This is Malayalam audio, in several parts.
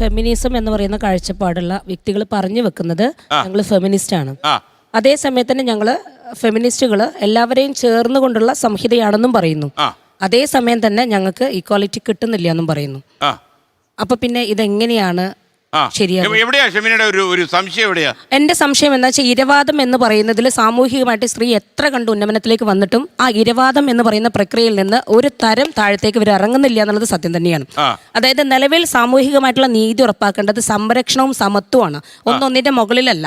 ഫെമിനിസം എന്ന് പറയുന്ന കാഴ്ചപ്പാടുള്ള വ്യക്തികൾ പറഞ്ഞു വെക്കുന്നത് ഞങ്ങൾ ഫെമിനിസ്റ്റ് ആണ്. അതേ സമയത്ത് തന്നെ ഞങ്ങൾ ഫെമിനിസ്റ്റുകൾ എല്ലാവരെയും ചേർന്നുകൊണ്ടുള്ള സംഹിതയാണെന്നും പറയുന്നു. അതേ സമയം തന്നെ ഞങ്ങൾക്ക് ഈക്വാലിറ്റി കിട്ടുന്നില്ല എന്നും പറയുന്നു. അപ്പൊ പിന്നെ ഇതെങ്ങനെയാണ് എന്റെ സംശയം എന്താ വെച്ചാൽ ഇരവാദം എന്ന് പറയുന്നതിൽ സാമൂഹികമായിട്ട് സ്ത്രീ എത്ര കണ്ട് ഉന്നമനത്തിലേക്ക് വന്നിട്ടും ആ ഇരവാദം എന്ന് പറയുന്ന പ്രക്രിയയിൽ നിന്ന് ഒരു തരം താഴത്തേക്ക് ഇവർ ഇറങ്ങുന്നില്ല എന്നുള്ളത് സത്യം തന്നെയാണ്. അതായത് നിലവിൽ സാമൂഹികമായിട്ടുള്ള നീതി ഉറപ്പാക്കേണ്ടത് സംരക്ഷണവും സമത്വമാണ്, ഒന്നൊന്നിന്റെ മുകളിലല്ല.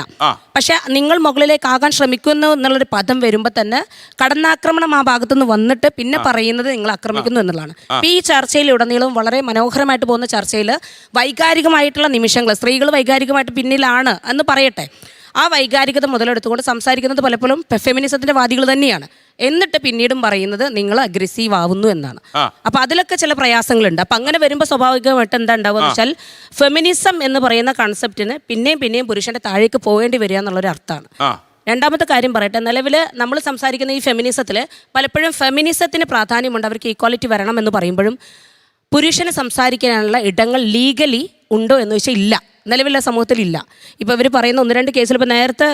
പക്ഷെ നിങ്ങൾ മുകളിലേക്ക് ആകാൻ ശ്രമിക്കുന്നു എന്നുള്ളൊരു പദം വരുമ്പോൾ തന്നെ കടന്നാക്രമണം ആ ഭാഗത്തുനിന്ന് വന്നിട്ട് പിന്നെ പറയുന്നത് നിങ്ങൾ ആക്രമിക്കുന്നു എന്നുള്ളതാണ്. ഈ ചർച്ചയിൽ ഉടനീളവും വളരെ മനോഹരമായിട്ട് പോകുന്ന ചർച്ചയിൽ വൈകാരികമായിട്ടുള്ള നിമിഷങ്ങൾ സ്ത്രീകൾ വൈകാരികമായിട്ട് പിന്നിലാണ് എന്ന് പറയട്ടെ, ആ വൈകാരികത മുതലെടുത്തുകൊണ്ട് സംസാരിക്കുന്നത് പലപ്പോഴും ഫെമിനിസത്തിന്റെ വാദികൾ തന്നെയാണ്. എന്നിട്ട് പിന്നീടും പറയുന്നത് നിങ്ങൾ അഗ്രസീവ് ആവുന്നു എന്നാണ്. അപ്പൊ അതിലൊക്കെ ചില പ്രയാസങ്ങളുണ്ട്. അപ്പൊ അങ്ങനെ വരുമ്പോൾ സ്വാഭാവികമായിട്ട് എന്താ ഉണ്ടാവുക എന്ന് വെച്ചാൽ ഫെമിനിസം എന്ന് പറയുന്ന കൺസെപ്റ്റിന് പിന്നെയും പുരുഷന്റെ താഴേക്ക് പോകേണ്ടി വരിക എന്നുള്ളൊരു അർത്ഥമാണ്. രണ്ടാമത്തെ കാര്യം പറയട്ടെ, നിലവിൽ നമ്മൾ സംസാരിക്കുന്ന ഈ ഫെമിനിസത്തിൽ പലപ്പോഴും ഫെമിനിസത്തിന് പ്രാധാന്യമുണ്ട്, അവർക്ക് ഈക്വാലിറ്റി വരണം എന്ന് പറയുമ്പോഴും പുരുഷന് സംസാരിക്കാനുള്ള ഇടങ്ങൾ ലീഗലി ഉണ്ടോ എന്ന് വെച്ചാൽ ഇല്ല, നിലവിലുള്ള സമൂഹത്തിൽ ഇല്ല. ഇപ്പോൾ ഇവർ പറയുന്ന 1-2 കേസിൽ ഇപ്പോൾ നേരത്തെ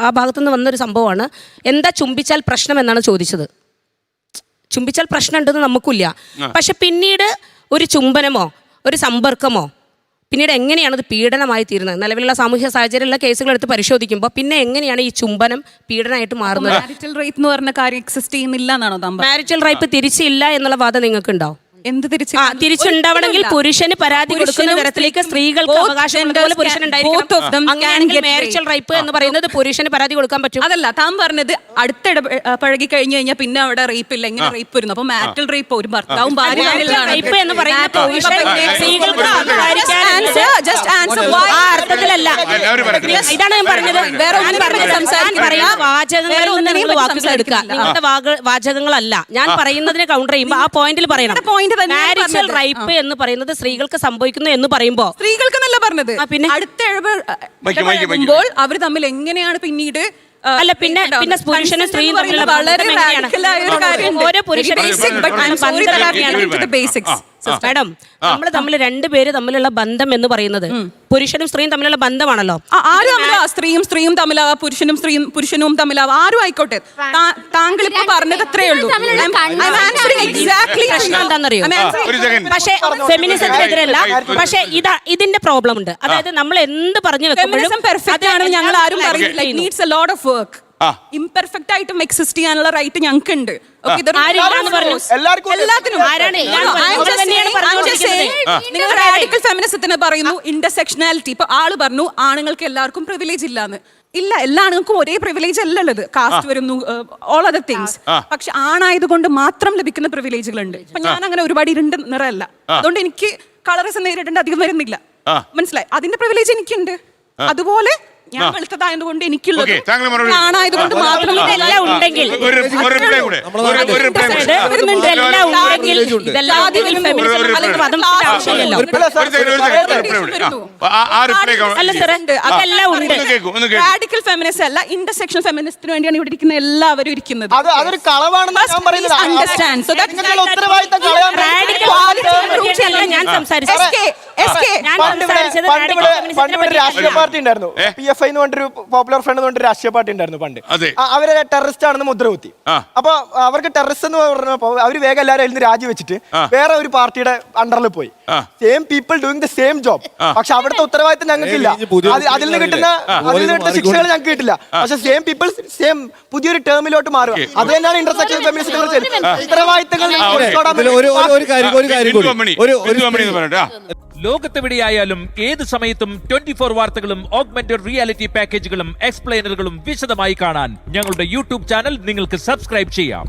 ആ ഭാഗത്തുനിന്ന് വന്നൊരു സംഭവമാണ്, എന്താ ചുംബിച്ചാൽ പ്രശ്നം എന്നാണ് ചോദിച്ചത്. ചുംബിച്ചാൽ പ്രശ്നം ഉണ്ടെന്ന് നമുക്കില്ല, പക്ഷെ പിന്നീട് ഒരു ചുംബനമോ ഒരു സമ്പർക്കമോ പിന്നീട് എങ്ങനെയാണത് പീഡനമായി തീരുന്നത്? നിലവിലുള്ള സാമൂഹ്യ സാഹചര്യമുള്ള കേസുകൾ എടുത്ത് പരിശോധിക്കുമ്പോൾ പിന്നെ എങ്ങനെയാണ് ഈ ചുംബനം പീഡനമായിട്ട് മാറുന്നത്? മാരിറ്റൽ റേപ്പ് എന്ന് പറഞ്ഞ കാര്യം എക്സിസ്റ്റ് ചെയ്യുന്നില്ല എന്നാണോ? മാരിറ്റൽ റേപ്പ് തിരിച്ചില്ല എന്നുള്ള വാദം നിങ്ങൾക്ക് ഉണ്ടോ? എന്ത് തിരിച്ചുണ്ടാവണമെങ്കിൽ പുരുഷന് പരാതി കൊടുക്കുന്ന തരത്തിലേക്ക് സ്ത്രീകൾക്ക് അവകാശം മാരിറ്റൽ റേപ്പ് എന്ന് പറയുന്നത് പുരുഷന് പരാതി കൊടുക്കാൻ പറ്റും. അതല്ല താൻ പറഞ്ഞത് അടുത്ത പഴകി കഴിഞ്ഞു കഴിഞ്ഞാൽ പിന്നെ അവിടെ റേപ്പ് ഇല്ല, ഇങ്ങനെ റേപ്പ് വരുന്നു. അപ്പൊ മാരിറ്റൽ റേപ്പ് ഒരു ഭർത്താവും ഭാര്യ റേപ്പ് എന്ന് പറയുന്നത് അർത്ഥത്തിലല്ല. ഇതാണ് ഞാൻ പറഞ്ഞത്. വാചകങ്ങളല്ല ഞാൻ പറയുന്നതിനെ കൗണ്ടർ ചെയ്യുമ്പോൾ ആ പോയിന്റിൽ പറയണം. മാരിറ്റൽ റേപ്പ് എന്ന് പറയുന്നത് സ്ത്രീകൾക്ക് സംഭവിക്കുന്നു എന്ന് പറയുമ്പോ സ്ത്രീകൾക്ക് നല്ല പറഞ്ഞത് പിന്നെ അടുത്ത ഇടപെടുമ്പോൾ അവർ തമ്മിൽ എങ്ങനെയാണ് പിന്നീട് അല്ല പിന്നെ പുരുഷനും സ്ത്രീയും തമ്മിലുള്ള ഓരോ പുരുഷനും മാഡം നമ്മൾ തമ്മിൽ രണ്ടുപേര് തമ്മിലുള്ള ബന്ധം എന്ന് പറയുന്നത് പുരുഷനും സ്ത്രീയും തമ്മിലുള്ള ബന്ധമാണല്ലോ. സ്ത്രീയും തമ്മിലാവാ, പുരുഷനും തമ്മിലാവാ, ആരും ആയിക്കോട്ടെ. താങ്കൾ ഇപ്പൊ പറഞ്ഞത് അത്രേ ഉള്ളൂ. എന്താണെന്നറിയോ? പക്ഷെ ഫെമിനിസത്തിനെതിരല്ല, പക്ഷെ ഇതിന്റെ പ്രോബ്ലം ഉണ്ട്. അതായത് നമ്മൾ എന്ത് പറഞ്ഞു വെക്കുമ്പോഴും ഞങ്ങൾ ആരും ഇംപെർഫെക്റ്റ് ആയിട്ടും എക്സിസ്റ്റ് ചെയ്യാനുള്ള റൈറ്റ് ഞങ്ങൾക്ക് ഉണ്ട്. നിങ്ങൾ റാഡിക്കൽ ഫെമിനിസത്തിന് പറയുന്നു ഇന്റർസെക്ഷനാലിറ്റി. ഇപ്പൊ ആള് പറഞ്ഞു ആണുങ്ങൾക്ക് എല്ലാവർക്കും പ്രിവിലേജ് ഇല്ലാന്ന്. ഇല്ല, എല്ലാ ആണുങ്ങൾക്കും ഒരേ പ്രിവിലേജ് അല്ല ഉള്ളത്. കാസ്റ്റ് വരുന്നു, ഓൾ അതർ തിങ്സ്. പക്ഷെ ആണായതുകൊണ്ട് മാത്രം ലഭിക്കുന്ന പ്രിവിലേജുകൾ ഉണ്ട്. ഇപ്പൊ ഞാൻ അങ്ങനെ ഒരുപാട് ഇരുണ്ട നിറമല്ല, അതുകൊണ്ട് എനിക്ക് കളറിസം നേരിടേണ്ട അധികം വരുന്നില്ല. മനസ്സിലായി? അതിന്റെ പ്രിവിലേജ് എനിക്കുണ്ട്. അതുപോലെ ഞാൻ വെളുത്തതായതുകൊണ്ട് എനിക്കുള്ളത്, ആണായതുകൊണ്ട് മാത്രം ഇതെല്ലാം ഉണ്ടെങ്കിൽ റാഡിക്കൽ ഫെമിനിസ്റ്റ് അല്ല, ഇന്റർസെക്ഷണൽ ഫെമിനിസ്റ്റിന് വേണ്ടിയാണ് ഇവിടെ ഇരിക്കുന്ന എല്ലാവരും ഇരിക്കുന്നത്. രാഷ്ട്രീയ പാർട്ടി ഉണ്ടായിരുന്നു, PFI എന്ന് പറഞ്ഞൊരു പോപ്പുലർ ഫ്രണ്ട് എന്ന് പറഞ്ഞൊരു രാഷ്ട്രീയ പാർട്ടി ഉണ്ടായിരുന്നു പണ്ട്. അവര് ടെററിസ്റ്റ് ആണെന്ന് മുദ്രകുത്തി. അപ്പൊ അവർക്ക് ടെററിസ്റ്റ് എന്ന് പറഞ്ഞപ്പോ അവര് വേഗം എല്ലാവരും അതിൽ നിന്ന് രാജിവെച്ചിട്ട് വേറെ ഒരു പാർട്ടിയുടെ അണ്ടറിൽ പോയി. Same people doing the same job. പക്ഷെ അവിടുത്തെ ഉത്തരവാദിത്തം ഞങ്ങൾക്കില്ല, അതിൽ നിന്ന് കിട്ടുന്ന ശിക്ഷകൾ ഞങ്ങൾക്ക് കിട്ടില്ല. പക്ഷെ സെയിം പീപ്പിൾ സെയിം പുതിയൊരു ടേമിലോട്ട് മാറുക. അത് തന്നെയാണ് ഇന്റർസെക്ഷണൽ ഫെമിനിസ്റ്റ്. ഉത്തരവാദിത്തങ്ങൾ ലോകത്തെവിടെയായാലും ഏത് സമയത്തും 24 വാർത്തകളും ഓഗ്മെന്റഡ് റിയാലിറ്റി പാക്കേജുകളും എക്സ്പ്ലെയിനറുകളും വിശദമായി കാണാൻ ഞങ്ങളുടെ യൂട്യൂബ് ചാനൽ നിങ്ങൾക്ക് സബ്സ്ക്രൈബ് ചെയ്യാം.